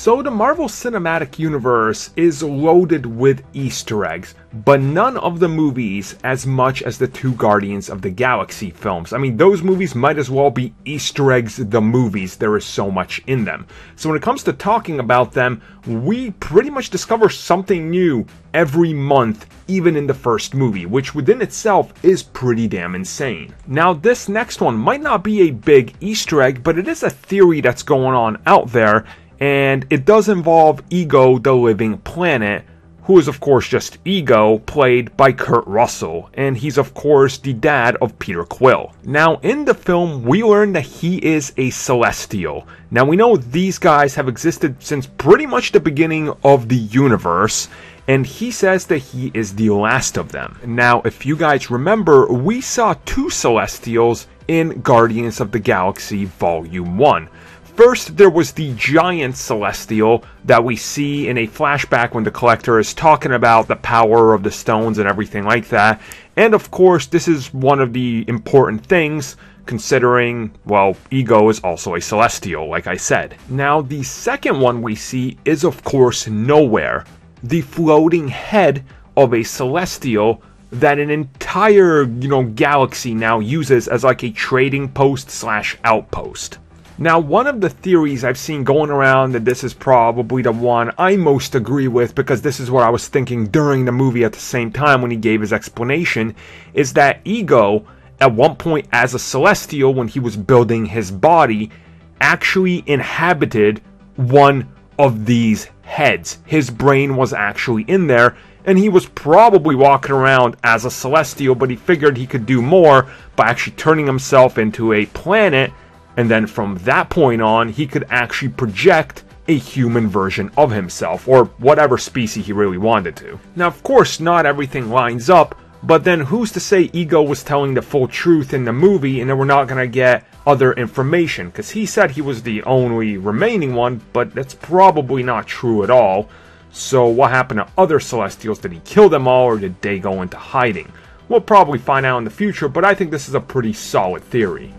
So the Marvel Cinematic Universe is loaded with Easter eggs, but none of the movies as much as the two Guardians of the Galaxy films. I mean, those movies might as well be Easter eggs, the movies, there is so much in them. So when it comes to talking about them, we pretty much discover something new every month, even in the first movie, which within itself is pretty damn insane. Now, this next one might not be a big Easter egg, but it is a theory that's going on out there, and it does involve Ego the Living Planet, who is of course just Ego, played by Kurt Russell, and he's of course the dad of Peter Quill. Now in the film we learn that he is a Celestial. Now we know these guys have existed since pretty much the beginning of the universe, and he says that he is the last of them. Now if you guys remember, we saw two Celestials in Guardians of the Galaxy Volume 1. First, there was the giant Celestial that we see in a flashback when the Collector is talking about the power of the stones and everything like that. And of course, this is one of the important things, considering, well, Ego is also a Celestial, like I said. Now, the second one we see is of course Knowhere, the floating head of a Celestial that an entire, galaxy now uses as like a trading post / outpost. Now, one of the theories I've seen going around, that this is probably the one I most agree with, because this is what I was thinking during the movie at the same time when he gave his explanation, is that Ego, at one point as a Celestial when he was building his body, actually inhabited one of these heads. His brain was actually in there, and he was probably walking around as a Celestial, but he figured he could do more by actually turning himself into a planet. And then from that point on, he could actually project a human version of himself, or whatever species he really wanted to. Now, of course, not everything lines up, but then who's to say Ego was telling the full truth in the movie and then we're not going to get other information? Because he said he was the only remaining one, but that's probably not true at all. So what happened to other Celestials? Did he kill them all, or did they go into hiding? We'll probably find out in the future, but I think this is a pretty solid theory.